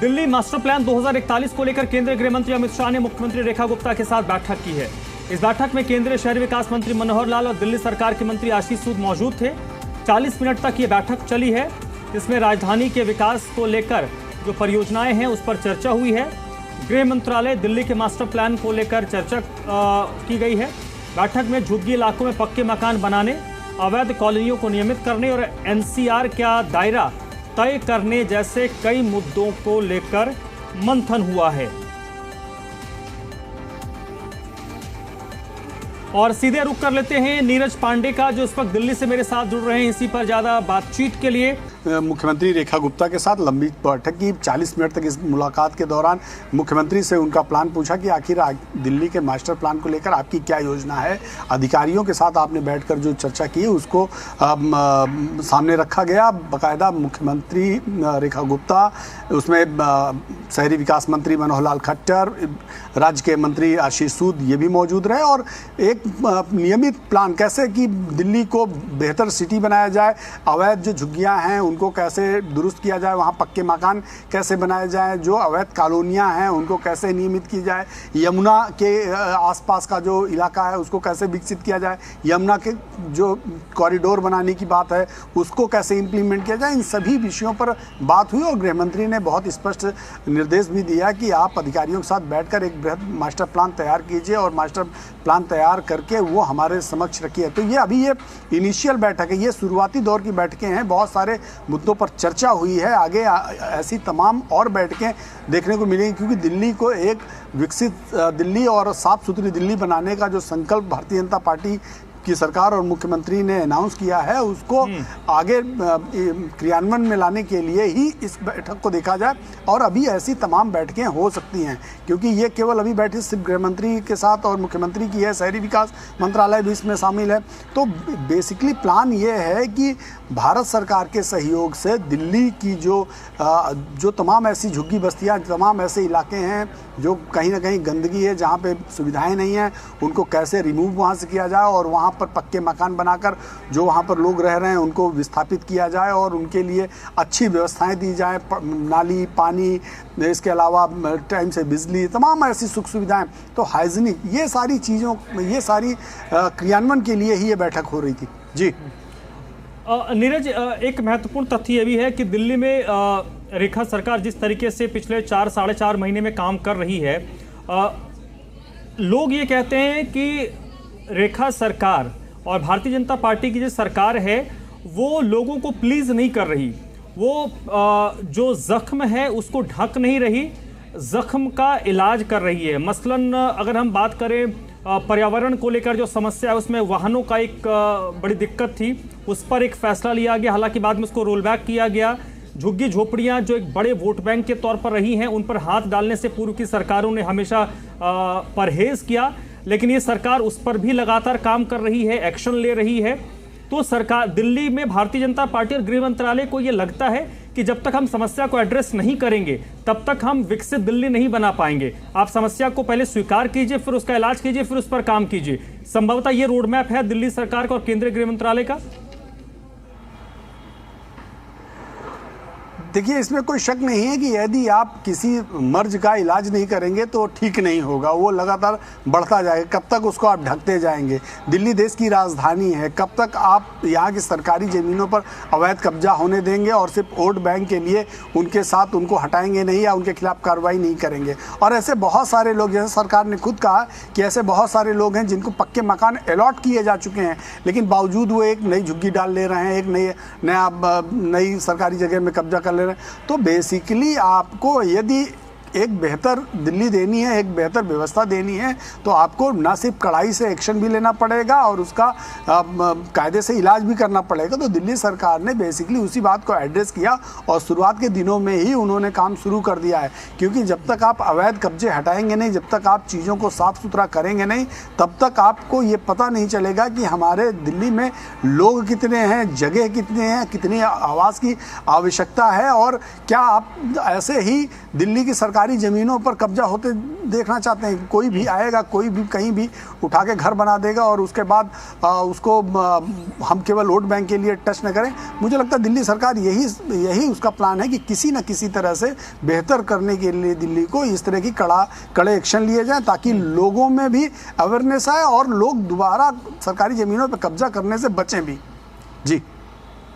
Delhi master plan 2041 को लेकर केंद्रीय गृह मंत्री अमित शाह ने मुख्यमंत्री रेखा गुप्ता के साथ बैठक की है। इस बैठक में केंद्रीय शहरी विकास मंत्री मनोहर लाल और दिल्ली सरकार के मंत्री आशीष सूद मौजूद थे। 40 मिनट तक ये बैठक चली है। इसमें राजधानी के विकास को लेकर जो परियोजनाएं हैं उस पर चर्चा हुई है। गृह मंत्रालय दिल्ली के मास्टर प्लान को लेकर चर्चा की गई है। बैठक में झुग्गी इलाकों में पक्के मकान बनाने, अवैध कॉलोनियों को नियमित करने और एनसीआर का दायरा तय करने जैसे कई मुद्दों को लेकर मंथन हुआ है। और सीधे रुख कर लेते हैं नीरज पांडे का, जो इस वक्त दिल्ली से मेरे साथ जुड़ रहे हैं इसी पर ज्यादा बातचीत के लिए। मुख्यमंत्री रेखा गुप्ता के साथ लंबी बैठक की। 40 मिनट तक इस मुलाकात के दौरान मुख्यमंत्री से उनका प्लान पूछा कि आखिर दिल्ली के मास्टर प्लान को लेकर आपकी क्या योजना है। अधिकारियों के साथ आपने बैठकर जो चर्चा की उसको सामने रखा गया। बाकायदा मुख्यमंत्री रेखा गुप्ता, उसमें शहरी विकास मंत्री मनोहर लाल खट्टर, राज्य के मंत्री आशीष सूद ये भी मौजूद रहे और एक नियमित प्लान कैसे कि दिल्ली को बेहतर सिटी बनाया जाए, अवैध जो झुग्गियाँ हैं उनको कैसे दुरुस्त किया जाए, वहाँ पक्के मकान कैसे बनाए जाएं, जो अवैध कॉलोनियाँ हैं उनको कैसे नियमित की जाए, यमुना के आसपास का जो इलाका है उसको कैसे विकसित किया जाए, यमुना के जो कॉरिडोर बनाने की बात है उसको कैसे इम्प्लीमेंट किया जाए। इन सभी विषयों पर बात हुई और गृह मंत्री ने बहुत स्पष्ट निर्देश भी दिया कि आप अधिकारियों के साथ बैठकर एक बृहद मास्टर प्लान तैयार कीजिए और मास्टर प्लान तैयार करके वो हमारे समक्ष रखिए। तो ये इनिशियल बैठक है, ये शुरुआती दौर की बैठकें हैं। बहुत सारे मुद्दों पर चर्चा हुई है। आगे ऐसी तमाम और बैठकें देखने को मिलेंगी क्योंकि दिल्ली को एक विकसित दिल्ली और साफ सुथरी दिल्ली बनाने का जो संकल्प भारतीय जनता पार्टी की सरकार और मुख्यमंत्री ने अनाउंस किया है उसको आगे क्रियान्वयन में लाने के लिए ही इस बैठक को देखा जाए। और अभी ऐसी तमाम बैठकें हो सकती हैं क्योंकि ये केवल अभी बैठक सिर्फ गृह मंत्री के साथ और मुख्यमंत्री की है, शहरी विकास मंत्रालय भी इसमें शामिल है। तो बेसिकली प्लान ये है कि भारत सरकार के सहयोग से दिल्ली की जो तमाम ऐसी झुग्गी बस्तियाँ, तमाम ऐसे इलाके हैं जो कहीं ना कहीं गंदगी है, जहाँ पे सुविधाएं नहीं हैं, उनको कैसे रिमूव वहाँ से किया जाए और वहाँ पर पक्के मकान बनाकर जो वहाँ पर लोग रह रहे हैं उनको विस्थापित किया जाए और उनके लिए अच्छी व्यवस्थाएं दी जाए, नाली, पानी, इसके अलावा टाइम से बिजली, तमाम ऐसी सुख सुविधाएं, तो हाइजीनिक, ये सारी चीज़ों, ये सारी क्रियान्वयन के लिए ही ये बैठक हो रही थी। जी नीरज, एक महत्वपूर्ण तथ्य ये भी है कि दिल्ली में रेखा सरकार जिस तरीके से पिछले 4 साढ़े 4 महीने में काम कर रही है, लोग ये कहते हैं कि रेखा सरकार और भारतीय जनता पार्टी की जो सरकार है वो लोगों को प्लीज़ नहीं कर रही। वो जो जख्म है उसको ढक नहीं रही, जख्म का इलाज कर रही है। मसलन अगर हम बात करें पर्यावरण को लेकर जो समस्या है उसमें वाहनों का एक बड़ी दिक्कत थी, उस पर एक फैसला लिया गया, हालांकि बाद में उसको रोल बैक किया गया। झुग्गी झोपड़ियां जो एक बड़े वोट बैंक के तौर पर रही हैं उन पर हाथ डालने से पूर्व की सरकारों ने हमेशा परहेज किया, लेकिन ये सरकार उस पर भी लगातार काम कर रही है, एक्शन ले रही है। तो सरकार दिल्ली में भारतीय जनता पार्टी और गृह मंत्रालय को ये लगता है कि जब तक हम समस्या को एड्रेस नहीं करेंगे तब तक हम विकसित दिल्ली नहीं बना पाएंगे। आप समस्या को पहले स्वीकार कीजिए, फिर उसका इलाज कीजिए, फिर उस पर काम कीजिए। संभवतः ये रोड मैप है दिल्ली सरकार का और केंद्रीय गृह मंत्रालय का। देखिए, इसमें कोई शक नहीं है कि यदि आप किसी मर्ज का इलाज नहीं करेंगे तो ठीक नहीं होगा, वो लगातार बढ़ता जाएगा। कब तक उसको आप ढकते जाएंगे? दिल्ली देश की राजधानी है, कब तक आप यहाँ की सरकारी ज़मीनों पर अवैध कब्जा होने देंगे और सिर्फ वोट बैंक के लिए उनके साथ उनको हटाएंगे नहीं या उनके खिलाफ कार्रवाई नहीं करेंगे? और ऐसे बहुत सारे लोग, जैसे सरकार ने खुद कहा कि ऐसे बहुत सारे लोग हैं जिनको पक्के मकान अलॉट किए जा चुके हैं, लेकिन बावजूद वो एक नई झुग्गी डाल ले रहे हैं, एक नई सरकारी जगह में कब्जा कर। तो बेसिकली आपको यदि एक बेहतर दिल्ली देनी है, एक बेहतर व्यवस्था देनी है, तो आपको ना सिर्फ कड़ाई से एक्शन भी लेना पड़ेगा और उसका कायदे से इलाज भी करना पड़ेगा। तो दिल्ली सरकार ने बेसिकली उसी बात को एड्रेस किया और शुरुआत के दिनों में ही उन्होंने काम शुरू कर दिया है, क्योंकि जब तक आप अवैध कब्जे हटाएंगे नहीं, जब तक आप चीज़ों को साफ सुथरा करेंगे नहीं, तब तक आपको ये पता नहीं चलेगा कि हमारे दिल्ली में लोग कितने हैं, जगह कितने हैं, कितनी आवास की आवश्यकता है। और क्या आप ऐसे ही दिल्ली की सरकार सरकारी ज़मीनों पर कब्जा होते देखना चाहते हैं। कोई भी आएगा, कोई भी कहीं भी उठा के घर बना देगा और उसके बाद उसको हम केवल वोट बैंक के लिए टच न करें। मुझे लगता है दिल्ली सरकार यही उसका प्लान है कि किसी न किसी तरह से बेहतर करने के लिए दिल्ली को इस तरह की कड़े एक्शन लिए जाएं, ताकि लोगों में भी अवेयरनेस आए और लोग दोबारा सरकारी ज़मीनों पर कब्जा करने से बचें भी। जी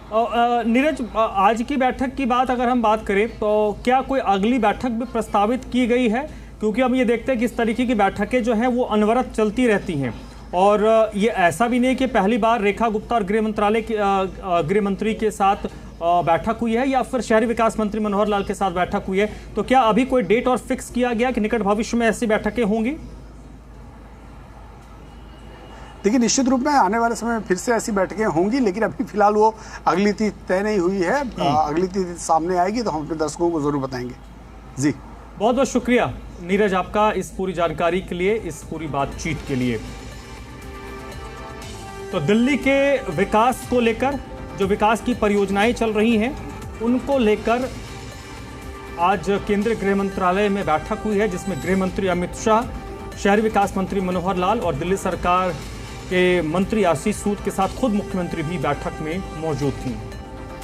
नीरज, आज की बैठक की अगर हम बात करें तो क्या कोई अगली बैठक भी प्रस्तावित की गई है? क्योंकि हम ये देखते हैं कि इस तरीके की बैठकें जो हैं वो अनवरत चलती रहती हैं और ये ऐसा भी नहीं कि पहली बार रेखा गुप्ता और गृह मंत्री के साथ बैठक हुई है या फिर शहरी विकास मंत्री मनोहर लाल के साथ बैठक हुई है। तो क्या अभी कोई डेट और फिक्स किया गया कि निकट भविष्य में ऐसी बैठकें होंगी? देखिए, निश्चित रूप में आने वाले समय में फिर से ऐसी बैठकें होंगी, लेकिन अभी फिलहाल वो अगली तिथि तय नहीं हुई है। अगली तिथि सामने आएगी तो हम अपने दर्शकों को जरूर बताएंगे। जी, बहुत बहुत शुक्रिया नीरज आपका इस पूरी जानकारी के लिए, इस पूरी बातचीत के लिए। तो दिल्ली के विकास को लेकर, जो विकास की परियोजनाएं चल रही हैं उनको लेकर आज केंद्रीय गृह मंत्रालय में बैठक हुई है, जिसमें गृह मंत्री अमित शाह, शहरी विकास मंत्री मनोहर लाल और दिल्ली सरकार के मंत्री आशीष सूद के साथ खुद मुख्यमंत्री भी बैठक में मौजूद थी।